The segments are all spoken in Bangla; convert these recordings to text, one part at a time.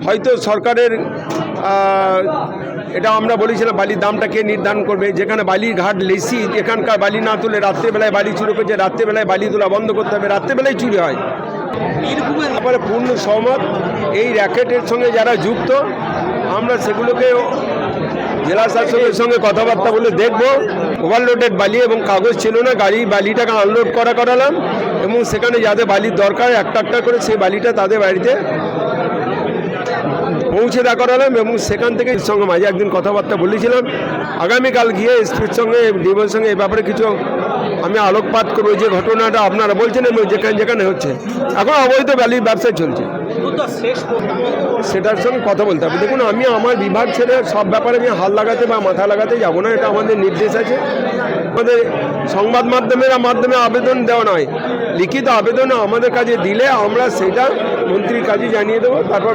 হয়তো সরকারের এটা আমরা বলেছিলাম বালির দামটা কে নির্ধারণ করবে, যেখানে বালির ঘাট লেসি, এখানকার বালি না তুলে রাত্রেবেলায় বালি চুরি করছে, রাত্রেবেলায় বালি তোলা বন্ধ করতে হবে, রাত্রেবেলায় চুরি হয়। তারপরে পূর্ণ সহমত, এই র্যাকেটের সঙ্গে যারা যুক্ত আমরা সেগুলোকে জেলা শাসকের সঙ্গে কথাবার্তা বলে দেখব। ওভারলোডেড বালি এবং কাগজ ছিল না, বালিটাকে আনলোড করালাম এবং সেখানে যাদের বালির দরকার একটা একটা করে সেই বালিটা তাদের বাড়িতে পৌঁছে দেওয়া করালাম এবং সেখান থেকে সঙ্গে মাঝে একদিন কথাবার্তা বলেছিলাম। আগামীকাল গিয়ে এসপির সঙ্গে ডিএমের সঙ্গে এই ব্যাপারে কিছু আমি আলোকপাত করবো, যে ঘটনাটা আপনারা বলছেন এবং যেখানে হচ্ছে এখন অবৈধ বালির ব্যবসা চলছে সেটার সঙ্গে কথা বলতে হবে। দেখুন, আমি আমার বিভাগ ছেড়ে সব ব্যাপারে আমি হাত লাগাতে বা মাথা লাগাতে যাব না, এটা আমাদের নির্দেশ আছে। আমাদের সংবাদ মাধ্যমে আবেদন দেওয়া নয়, লিখিত আবেদন আমাদের কাছে দিলে আমরা সেটা মন্ত্রীর কাছে জানিয়ে দেবো, তারপর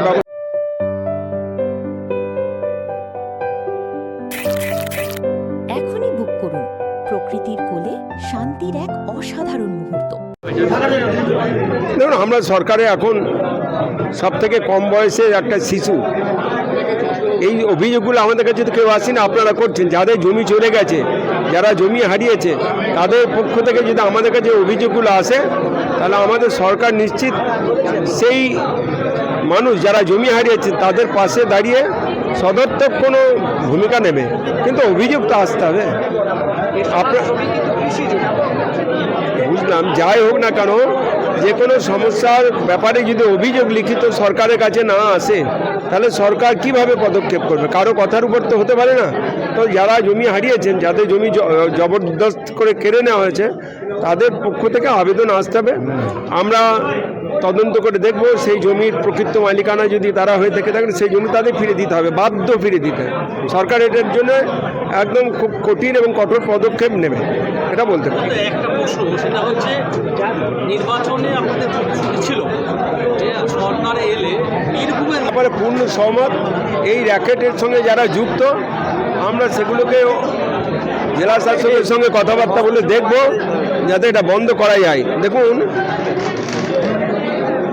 এখনই বুক করুন প্রকৃতির কোলে শান্তির এক অসাধারণ মুহূর্ত। দেখুন, আমরা সরকারে এখন সব থেকে কম বয়সের একটা শিশু, এই অভিযোগগুলো আমাদের কাছে তো কেউ আসেনি, আপনারা করছেন। যাদের জমি চলে গেছে, যারা জমি হারিয়েছে, তাদের পক্ষ থেকে যদি আমাদের কাছে অভিযোগগুলো আসে, তাহলে আমাদের সরকার নিশ্চিত সেই মানুষ যারা জমি হারিয়েছে তাদের পাশে দাঁড়িয়ে সদর্থক কোনো ভূমিকা নেবে, কিন্তু অভিযোগ তো আসতে হবে। আপনার বুঝলাম, যাই হোক না কেন, যে কোনো সমস্যার ব্যাপারে যদি অভিযোগ লিখিত সরকারের কাছে না আসে, তাহলে সরকার কিভাবে পদক্ষেপ করবে? কারো কথার উপর তো হতে পারে না। তো যারা জমি হারিয়েছেন, যাদের জমি জবরদস্ত করে কেড়ে নেওয়া হয়েছে, তাদের পক্ষ থেকে আবেদন আসতে হবে। আমরা তদন্ত করে দেখব সেই জমির প্রকৃত মালিকানা যদি তারা হয়ে থেকে থাকেন, সেই জমি তাদের ফিরে দিতে হবে, বাধ্য ফিরে দিতে। সরকার এটার জন্য একদম খুব কঠিন এবং কঠোর পদক্ষেপ নেবে, এটা বলতে পারি। একটা প্রশ্ন, সেটা হচ্ছে নির্বাচনে আপনাদের ছিল যে সরকার এলে বীরভূমের ব্যাপারে পূর্ণ সহমত, এই র্যাকেটের সঙ্গে যারা যুক্ত আমরা সেগুলোকে জেলা শাসকের সঙ্গে কথাবার্তা বলে দেখব যাতে এটা বন্ধ করা যায়। দেখুন,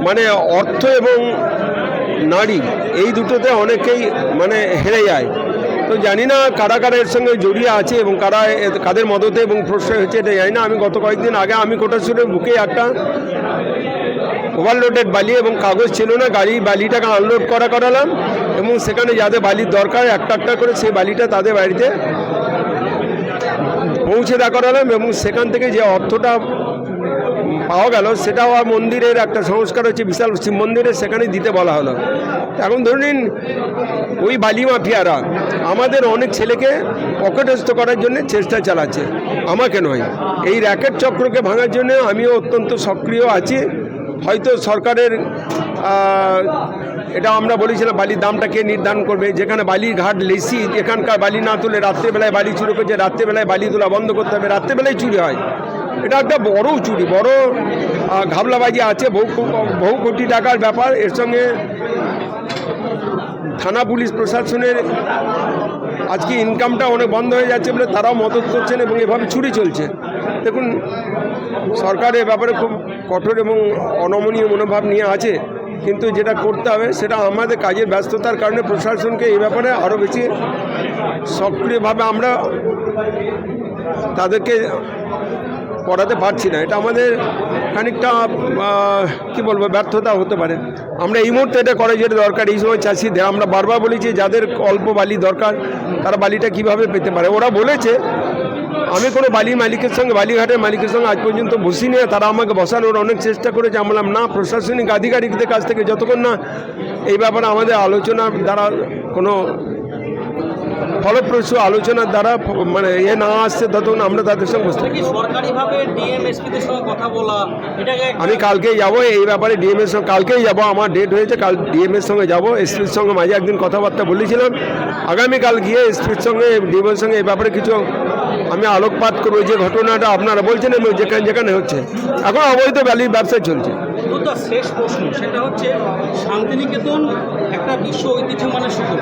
মানে অর্থ এবং নারী এই দুটোতে অনেকেই হেরে যায়। তো জানি না কারা এর সঙ্গে জড়িয়ে আছে এবং কাদের মদতে এবং প্রশ্রয় হচ্ছে এটা জানি না। আমি গত কয়েকদিন আগে আমি কোটাসুরের বুকে একটা ওভারলোডেড বালি এবং কাগজ ছিল না, বালিটাকে আনলোড করালাম এবং সেখানে যাদের বালির দরকার একটা একটা করে সেই বালিটা তাদের বাড়িতে পৌঁছে দেওয়া করালাম এবং সেখান থেকে যে অর্থটা পাওয়া গেল সেটাও মন্দিরের একটা সংস্কার হচ্ছে, বিশাল শিব মন্দিরে, সেখানে দিতে বলা হলো। এখন ধরে নিন, ওই বালি মাফিয়ারা আমাদের অনেক ছেলেকে পকেটস্থ করার জন্য চেষ্টা চালাচ্ছে, আমাকে নয়। এই র্যাকেট চক্রকে ভাঙার জন্য আমিও অত্যন্ত সক্রিয় আছি। হয়তো সরকারের এটা আমরা বলেছিলাম বালির দামটা কে নির্ধারণ করবে, যেখানে বালির ঘাট লেসি, এখানকার বালি না তুলে রাত্রেবেলায় বালি চুরি করছে, রাত্রেবেলায় বালি তোলা বন্ধ করতে হবে, রাত্রেবেলায় চুরি হয়। এটা একটা বড় চুরি, বড় ঘাবলাবাজি আছে, বহু কোটি টাকার ব্যাপার। এর সঙ্গে থানা পুলিশ প্রশাসনের আজকে ইনকামটা অনেক বন্ধ হয়ে যাচ্ছে বলে তারাও মদত করছেন এবং এভাবে চুরি চলছে। দেখুন, সরকার এ ব্যাপারে খুব কঠোর এবং অনমনীয় মনোভাব নিয়ে আছে, কিন্তু যেটা করতে হবে সেটা আমাদের কাজের ব্যস্ততার কারণে প্রশাসনকে এই ব্যাপারে আরও বেশি সক্রিয়ভাবে আমরা তাদেরকে করাতে পারছি না। এটা আমাদের খানিকটা কি বলবো, ব্যর্থতা হতে পারে। আমরা এই মুহূর্তে এটা করা যেটা দরকার, এই সময় চাষিদের আমরা বারবার বলেছি যাদের অল্প বালি দরকার তারা বালিটা কিভাবে পেতে পারে। ওরা বলেছে, আমি কোনো মালিকের সঙ্গে, বালিঘাটের মালিকের সঙ্গে আজ পর্যন্ত বসিনি, তারা আমাকে বসানোর অনেক চেষ্টা করেছে। আমরা বললাম না, প্রশাসনিক আধিকারিকদের কাছ থেকে যতক্ষণ না এই ব্যাপারে আমাদের আলোচনার দ্বারা কোনো ফলপ্রসূ আলোচনার দ্বারা না আসছে, ততক্ষণ আমরা তাদের সঙ্গে বসতে। সরকারিভাবে ডিএমএসপিদের সঙ্গে কথা বলা, আমি কালকেই যাবো এই ব্যাপারে, ডিএমের সঙ্গে কালকেই যাবো, আমার ডেট হয়েছে, কাল ডিএমের সঙ্গে যাবো। এসপির সঙ্গে মাঝে একদিন কথাবার্তা বলেছিলাম, আগামীকাল গিয়ে এসপির সঙ্গে ডিএমের সঙ্গে এই ব্যাপারে কিছু আমি আলোকপাত করবো, যে ঘটনাটা আপনারা বলছেন এবং যেখানে হচ্ছে এখন অবৈধ বালির ব্যবসা চলছে। শেষ প্রশ্ন, সেটা হচ্ছে শান্তিনিকেতন একটা বিশ্ব ঐতিহ্যমানের শহর,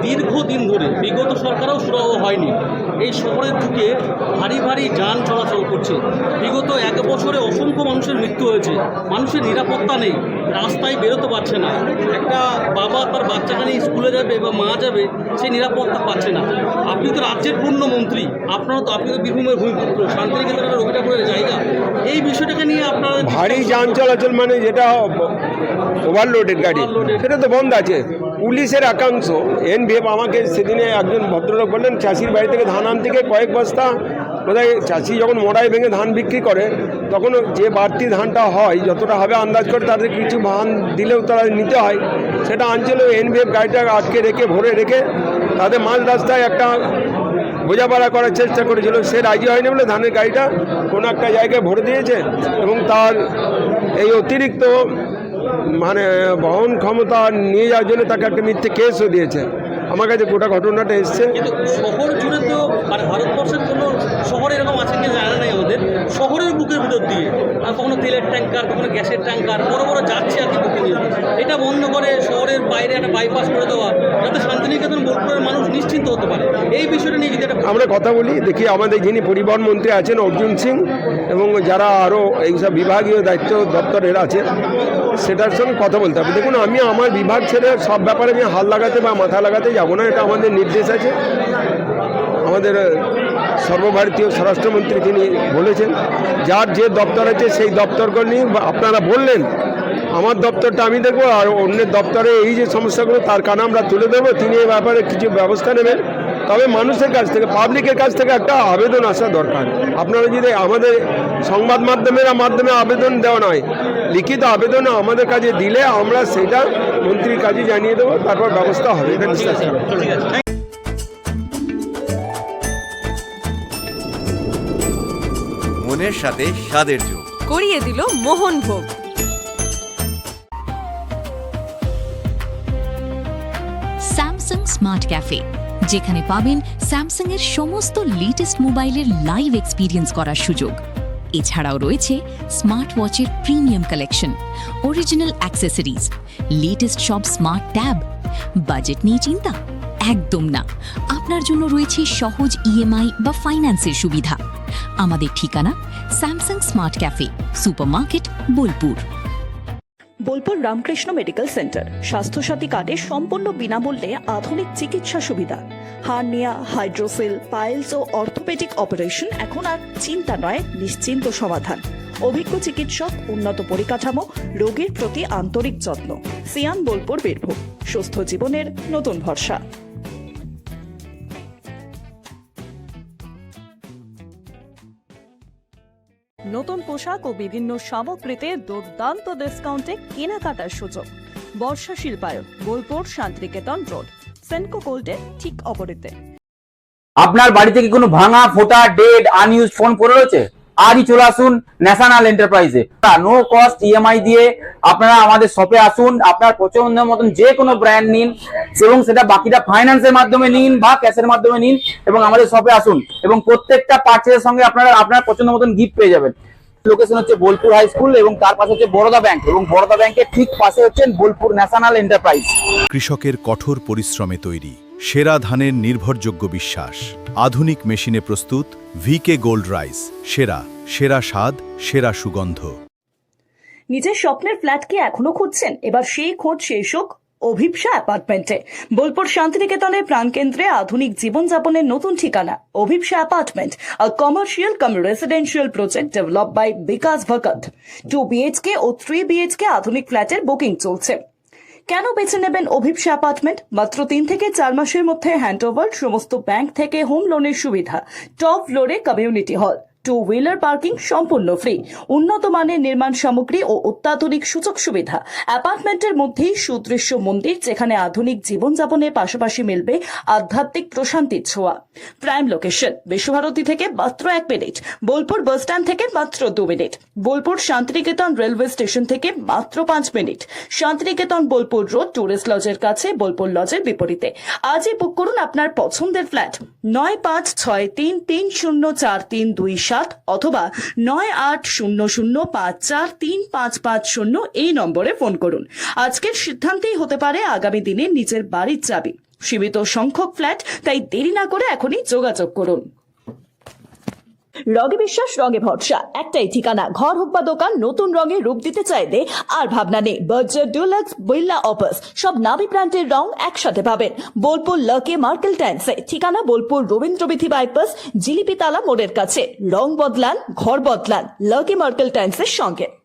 দীর্ঘদিন ধরে বিগত সরকারও সুরাহ হয়নি। এই শহরের দিকে ভারী যান চলাচল করছে। বিগত 1 বছরে অসংখ্য মানুষের মৃত্যু হয়েছে, মানুষের নিরাপত্তা নেই, রাস্তায় বেরোতে পারছে না। একটা বাবা তার বাচ্চাকে নিয়ে স্কুলে যাবে বা মা যাবে, সে নিরাপত্তা পাচ্ছে না। আপনি তো রাজ্যের পূর্ণমন্ত্রী, আপনি তো বীরভূমের ভূমিপুত্র, শান্তিনিকেতন রবি ঠাকুরের জায়গা, এই বিষয়টাকে নিয়ে আপনারা ভারী যান চলাচল মানে যেটা ওভারলোডেড গাড়ি, সেটা তো বন্ধ আছে। পুলিশের একাংশ এনভিএফ আমাকে সেদিনে একজন ভদ্রলোক বললেন, চাষির বাড়ি থেকে ধান আনতে গিয়ে কয়েক বস্তা বোধহয় চাষি যখন মোড়ায় ভেঙে ধান বিক্রি করে, তখন যে বাড়তি ধানটা হয় যতটা হবে আন্দাজ করে তাদের কিছু ধান দিলেও তারা নিতে হয়, সেটা আনছিল। এনভিএফ গাড়িটা আটকে রেখে ভরে রেখে তাদের মাঝ রাস্তায় একটা বোঝাপড়া করার চেষ্টা করেছিল, সে রাজি হয়নি বলে ধানের গাড়িটা কোনো একটা জায়গায় ভরে দিয়েছে এবং তার এই অতিরিক্ত মানে বহন ক্ষমতা নিয়ে যাওয়ার জন্য তাকে একটা মিথ্যে কেসও দিয়েছে। আমার কাছে গোটা ঘটনাটা এসছে। কিন্তু শহর জুড়ে তো মানে ভারতবর্ষের কোনো শহরে এরকম আছে কি জানা নেই আমাদের, শহরের বুকের ভিতর দিয়ে আর কখনো তেলের ট্যাঙ্কার, কখনো গ্যাসের ট্যাঙ্কার বড় বড় যাচ্ছে আর কি বুকে নিয়ে, এটা বন্ধ করে শহরের বাইরে একটা বাইপাস করে দেওয়া, যাতে শান্তিনিকেতন বোলপুরের মানুষ নিশ্চিন্ত হতে পারে, এই বিষয়টা নিয়ে যদি একটা আমরা কথা বলি, দেখি আমাদের যিনি পরিবহন মন্ত্রী আছেন অর্জুন সিং এবং যারা আরও এইসব বিভাগীয় দায়িত্ব দপ্তরের আছে সেটার সঙ্গে কথা বলতে হবে। দেখুন, আমি আমার বিভাগ ছেড়ে সব ব্যাপারে আমি হাত লাগাতে বা মাথা লাগাতে যাব না, এটা আমাদের নির্দেশ আছে। আমাদের সর্বভারতীয় স্বরাষ্ট্রমন্ত্রী তিনি বলেছেন, যার যে দপ্তর আছে সেই দপ্তরগুলো নিয়ে আপনারা বললেন, আমার দপ্তরটা আমি দেখবো আর অন্যের দপ্তরে এই যে সমস্যাগুলো তার কানে আমরা তুলে দেবো, তিনি এই ব্যাপারে কিছু ব্যবস্থা নেবেন। তবে মানুষের কাছ থেকে, পাবলিকের কাছ থেকে একটা আবেদন আসা দরকার। আপনারা যদি আমাদের সংবাদ মাধ্যমে আবেদন দেওয়া নয়, লিখিত আবেদন আমাদের কাছে দিলে আমরা সেটা মন্ত্রীর কাছে জানিয়ে দেবো, তারপর ব্যবস্থা হবে, এটা বিশ্বাস করুন। ঠিক আছে। মনের সাথে স্বাদের যোগ করিয়ে দিল মোহনভোগ। স্যামসাং স্মার্ট ক্যাফে, যেখানে পাবেন স্যামসাং এর সমস্ত লেটেস্ট মোবাইলের লাইভ এক্সপিরিয়েন্স করার সুযোগ। এছাড়াও রয়েছে স্মার্ট ওয়াচের premium collection, original accessories, latest সব স্মার্ট ট্যাব। বাজেট নিয়ে চিন্তা? একদম না। আপনার জন্য রয়েছে সহজ ইএমআই বা ফাইন্যান্সের সুবিধা। আমাদের ঠিকানা Samsung smart cafe, supermarket, Bolpur. Bolpur Ramakrishna medical centre Swasthyasathi কার্ডে সম্পূর্ণ বিনামূল্যে আধুনিক চিকিৎসা সুবিধা। হার্নিয়া, হাইড্রোসিল, পাইলস ও অর্থোপেডিক অপারেশন এখন আর চিন্তা নয়, নিশ্চিন্ত সমাধান। অভিজ্ঞ চিকিৎসক, উন্নত পরিকাঠামো, রোগীর প্রতি আন্তরিক যত্ন। সিয়ান বোলপুর, বীরভূম। সুস্থ জীবনের নতুন ভরসা। নতুন পোশাক ও বিভিন্ন সামগ্রীতে দুর্দান্ত ডিসকাউন্টে কেনাকাটার সুযোগ। বর্ষা শিল্পায়ন, বোলপুর, শান্তিনিকেতন রোড, সেনকো গোল্ডের ঠিক অপোজিটে। আপনার বাড়িতে কি কোনো ভাঙা, ফোটা, ডেড, আনইউজ ফোন পড়ে রয়েছে? আজই চলে আসুন ন্যাশনাল এন্টারপ্রাইজে। নো কস্ট ইএমআই দিয়ে আপনারা আমাদের শপে আসুন, আপনার পছন্দের মতন যে কোনো ব্র্যান্ড নিন এবং সেটা বাকিটা ফাইন্যান্সের মাধ্যমে নিন বা ক্যাশের মাধ্যমে নিন এবং আমাদের শপে আসুন এবং প্রত্যেকটা পারচেজের সঙ্গে আপনারা আপনার পছন্দ মতন গিফট পেয়ে যাবেন। লোকেশন হচ্ছে বোলপুর হাই স্কুল এবং তার পাশে হচ্ছে বরোদা ব্যাংক এবং বরোদা ব্যাংকের ঠিক পাশে হচ্ছে বোলপুর ন্যাশনাল এন্টারপ্রাইজ। কৃষকের কঠোর পরিশ্রমে তৈরি সেরা ধানের নির্ভরযোগ্য বিশ্বাস, আধুনিক মেশিনে প্রস্তুত ভিকে গোল্ড রাইস, সেরা সেরা স্বাদ, সেরা সুগন্ধ। নিজের স্বপ্নের ফ্ল্যাট কি এখনো খুঁজছেন? এবার সেই খোঁজ শেষ হোক অভিপ্সা অ্যাপার্টমেন্টে। বোলপুর শান্তিনিকেতনের প্রাণকেন্দ্রে আধুনিক জীবনযাপনের নতুন ঠিকানা Abhipsa apartment, a commercial cum residential project develop by Bikash Bhagat. 2 BHK ও 3 BHK আধুনিক ফ্ল্যাটের বুকিং চলছে। কেন বেছে নেবেন অভিপ্সা অ্যাপার্টমেন্ট? মাত্র 3 থেকে 4 মাসের মধ্যে হ্যান্ডওভার, সমস্ত ব্যাংক থেকে হোম লোনের সুবিধা, টপ ফ্লোরে কমিউনিটি হল, 2 হুইলার পার্কিং সম্পূর্ণ ফ্রি, উন্নত মানের নির্মাণ সামগ্রী ও অত্যাধুনিক সুযোগ সুবিধা। অ্যাপার্টমেন্টের মধ্যেই সুদৃশ্য মন্দির, যেখানে আধুনিক জীবনযাপনের পাশাপাশি মিলবে আধ্যাত্মিক প্রশান্তির ছোঁয়া। প্রাইম লোকেশন, বিশ্বভারতী থেকে মাত্র 1 মিনিট, বোলপুর বাস স্ট্যান্ড থেকে মাত্র 2 minute, Bolpur Santiniketan railway station থেকে মাত্র 5 minute, Santiniketan Bolpur road tourist লজের কাছে, বোলপুর লজের বিপরীতে। আজই বুক করুন আপনার পছন্দের ফ্ল্যাট 9563304327 অথবা 9800543550 এই নম্বরে ফোন করুন। আজকের সিদ্ধান্তেই হতে পারে আগামী দিনে নিজের বাড়ির চাবি। সীমিত সংখ্যক ফ্ল্যাট, তাই দেরি না করে এখনই যোগাযোগ করুন। রঙে বিশ্বাস, রঙে ভরসা, একটাই ঠিকানা। ঘর হোক বা দোকান, নতুন রঙে রূপ দিতে চাইলে আর ভাবনা নেই। বার্জার, ডুলাক্স, বিল্লা, অপাস সব নামি ব্র্যান্ডের রং একসাথে পাবেন বোলপুর লাকি মার্কেল টাইলসে। ঠিকানা বোলপুর রবীন্দ্রবিথি বাইপাস, জিলিপিতালা মোড়ের কাছে। রং বদলান, ঘর বদলান, লাকি মার্কেল টাইলসের সঙ্গে।